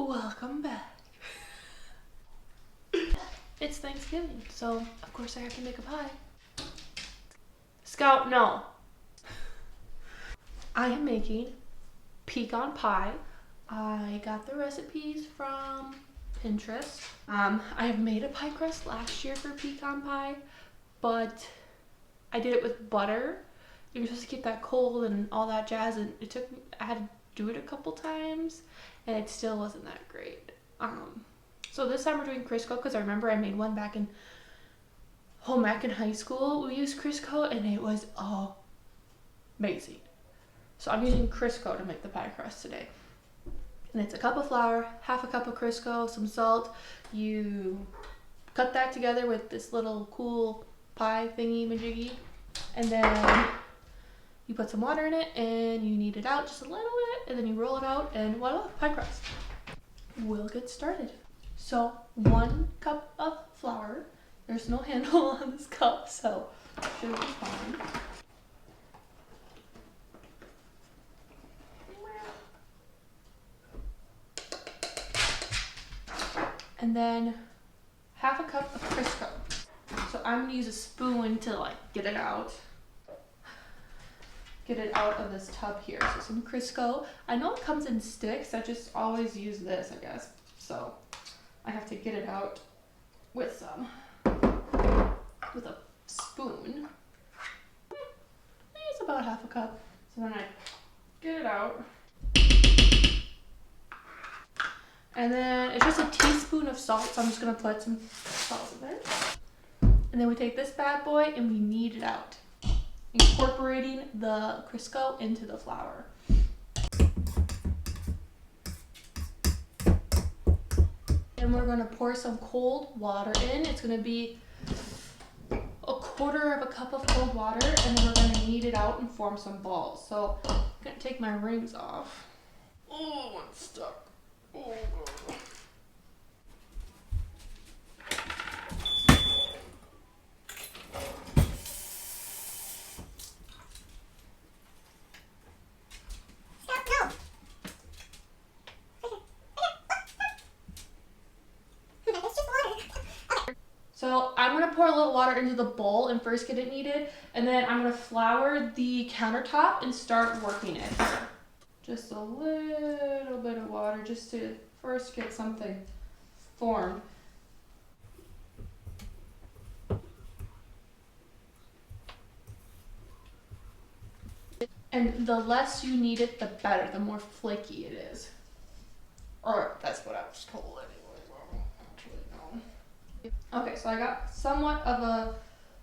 Welcome back. It's Thanksgiving, so of course I have to make a pie. Scout, no. I am making pecan pie. I got the recipes from Pinterest. I have made a pie crust last year for pecan pie, but I did it with butter. You're supposed to keep that cold and all that jazz, and I had to do it a couple times, and it still wasn't that great. So this time we're doing Crisco because I remember I made one back in home ec in high school. We used Crisco and it was amazing. So I'm using Crisco to make the pie crust today. And it's a cup of flour, half a cup of Crisco, some salt. You cut that together with this little cool pie thingy majiggy, and then you put some water in it and you knead it out just a little bit, and then you roll it out, and voila, pie crust. We'll get started. So 1 cup of flour. There's no handle on this cup, so it should be fine. And then half a cup of Crisco. So I'm gonna use a spoon to get it out of this tub here. So some Crisco. I know it comes in sticks. I just always use this, I guess. So I have to get it out with a spoon. It's about half a cup. So then I get it out. And then it's just a teaspoon of salt, so I'm just gonna put some salt in there. And then we take this bad boy and we knead it out, incorporating the Crisco into the flour. And we're gonna pour some cold water in. It's gonna be 1/4 of a cup of cold water, and then we're gonna knead it out and form some balls. So I'm gonna take my rings off. Oh, I'm stuck. Oh, God. So I'm going to pour a little water into the bowl and first get it kneaded, and then I'm going to flour the countertop and start working it. Just a little bit of water just to first get something formed. And the less you knead it, the better, the more flaky it is. Or that's what I was told anyway. Okay, so I got somewhat of a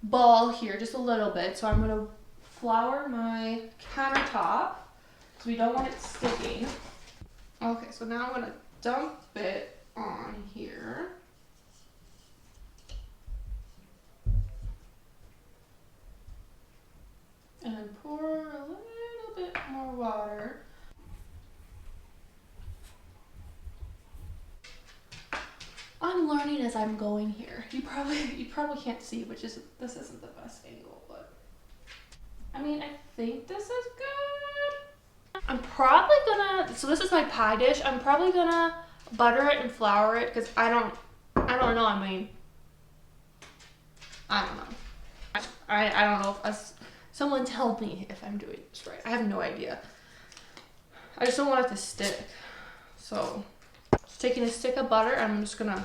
ball here, just a little bit. So I'm going to flour my countertop because we don't want it sticking. Okay, so now I'm going to dump it on here. And pour a little bit more water. I'm learning as I'm going here. You probably can't see, which is, this isn't the best angle, but I mean, I think this is good. I'm probably gonna, so this is my pie dish. I'm probably gonna butter it and flour it because I don't know. I mean, I don't know. I don't know if someone tell me if I'm doing this right. I have no idea. I just don't want it to stick. So just taking a stick of butter, I'm just gonna.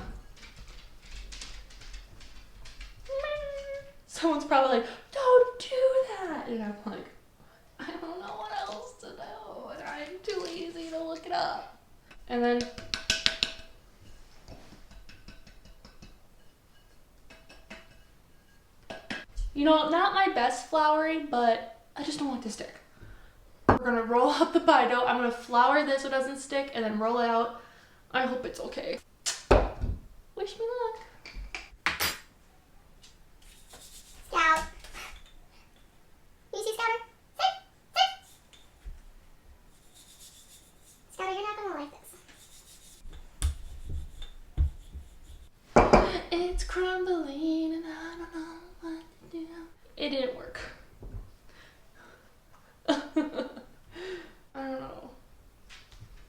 Someone's probably like, don't do that. And I'm like, I don't know what else to do. And I'm too lazy to look it up. And then not my best flouring, but I just don't want it to stick. We're gonna roll out the pie dough. I'm gonna flour this so it doesn't stick and then roll it out. I hope it's okay. Wish me luck. Scout. You see Scouter? Sit. Scouter, you're not gonna like this. It's crumbling and I don't know what to do. It didn't work. I don't know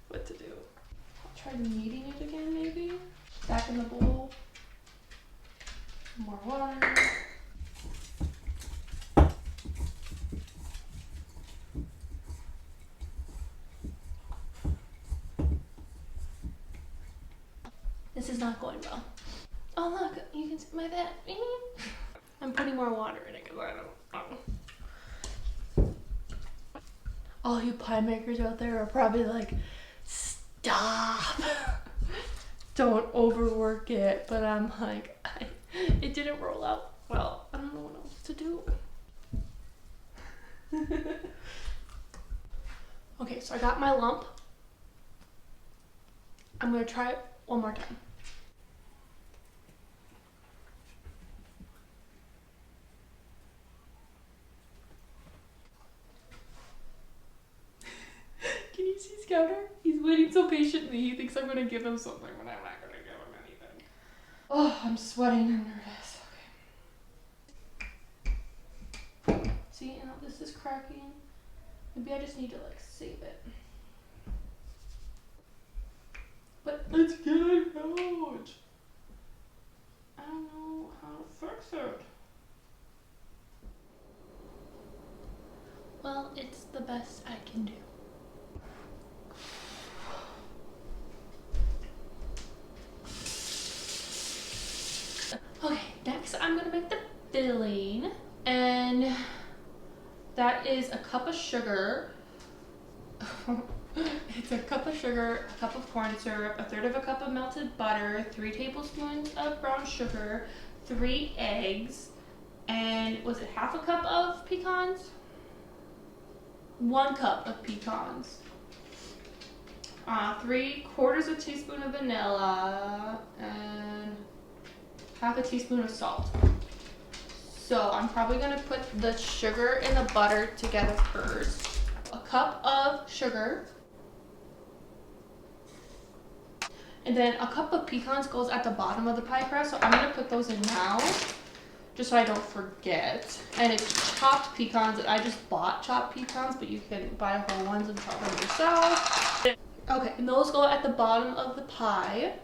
what to do. I'll try kneading This is not going well. Oh look, you can see my vat. I'm putting more water in it because I don't know. All you pie makers out there are probably like, stop. Don't overwork it. But I'm like, it didn't roll out well. I don't know what else to do. Okay, so I got my lump. I'm gonna try it one more time. Can you see Scouter? He's waiting so patiently. He thinks I'm gonna give him something when I'm not gonna give him anything. Oh, I'm sweating and nervous. Okay. See, now this is cracking. Maybe I just need to like save it. But it's getting out. I don't know how to fix it. Well, it's the best I can do. Okay, next I'm gonna make the filling, and that is a cup of sugar. It's a cup of sugar, a cup of corn syrup, a third of a cup of melted butter, 3 tablespoons of brown sugar, 3 eggs, and was it half a cup of pecans? 1 cup of pecans. 3/4 teaspoon of vanilla, and half a teaspoon of salt. So I'm probably gonna put the sugar and the butter together first. A cup of sugar. And then a cup of pecans goes at the bottom of the pie crust, so I'm gonna put those in now, just so I don't forget. And it's chopped pecans. I just bought chopped pecans, but you can buy whole ones and chop them yourself. Okay, and those go at the bottom of the pie.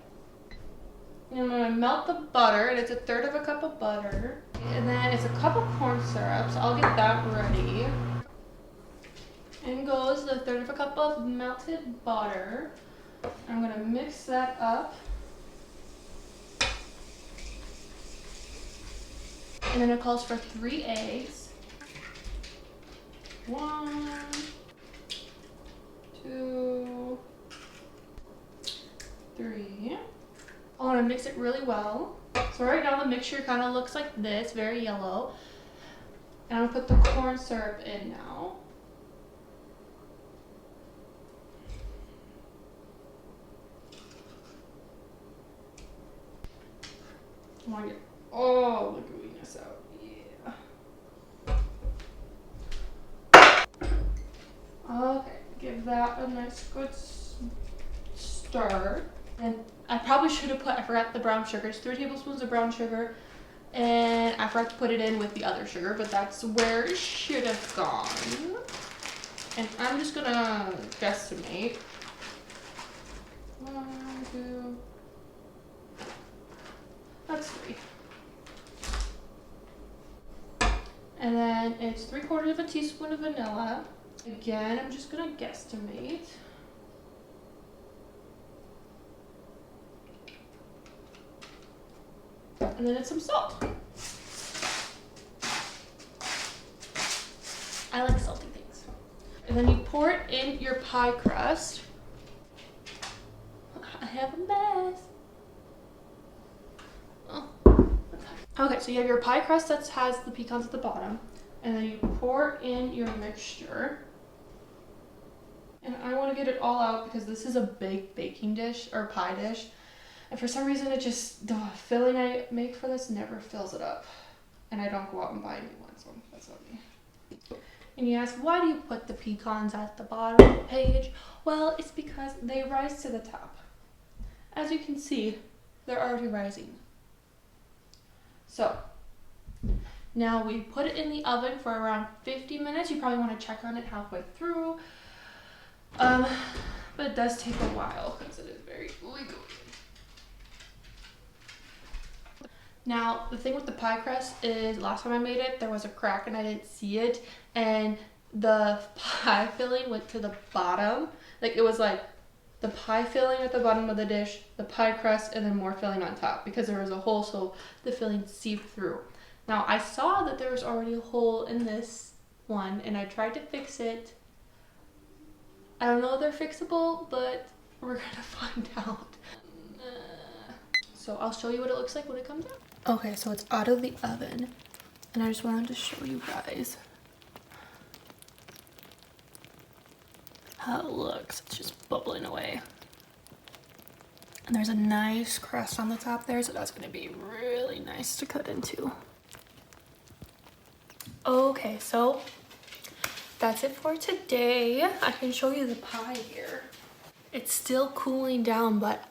And I'm gonna melt the butter, and it's a third of a cup of butter. And then it's a cup of corn syrup, so I'll get that ready. In goes the third of a cup of melted butter. I'm gonna mix that up. And then it calls for 3 eggs. 1, 2, 3. I want to mix it really well. So right now the mixture kind of looks like this, very yellow. And I'm gonna put the corn syrup in now. I want to get all the gooiness out. Yeah. Okay, give that a nice good stir. And I probably should have I forgot the brown sugar. It's 3 tablespoons of brown sugar. And I forgot to put it in with the other sugar, but that's where it should have gone. And I'm just gonna guesstimate. 1, 2. That's 3. And then it's 3/4 teaspoon of vanilla. Again, I'm just gonna guesstimate. And then it's some salt. I like salty things. And then you pour it in your pie crust. I have a mess. Oh. Okay, so you have your pie crust that has the pecans at the bottom. And then you pour in your mixture. And I want to get it all out because this is a big baking dish or pie dish. And for some reason it just, the filling I make for this never fills it up. And I don't go out and buy new ones, so that's on me. And you ask, why do you put the pecans at the bottom of the page? Well, it's because they rise to the top. As you can see, they're already rising. So, now we put it in the oven for around 50 minutes. You probably want to check on it halfway through. But it does take a while because it is very gooey. Now, the thing with the pie crust is last time I made it, there was a crack and I didn't see it. And the pie filling went to the bottom. Like, it was like the pie filling at the bottom of the dish, the pie crust, and then more filling on top because there was a hole so the filling seeped through. Now I saw that there was already a hole in this one and I tried to fix it. I don't know if they're fixable, but we're gonna find out. So I'll show you what it looks like when it comes out. Okay, so it's out of the oven and I just wanted to show you guys how it looks. It's just bubbling away. And there's a nice crust on the top there, so that's gonna be really nice to cut into. Okay, so that's it for today. I can show you the pie here. It's still cooling down, but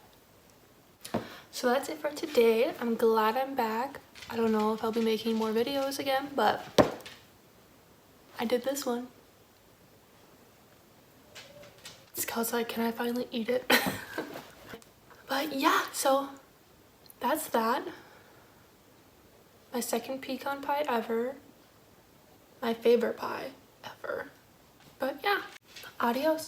so that's it for today. I'm glad I'm back. I don't know if I'll be making more videos again, but I did this one. Scout's like, can I finally eat it? But yeah, so that's that. My second pecan pie ever. My favorite pie ever. But yeah, adios.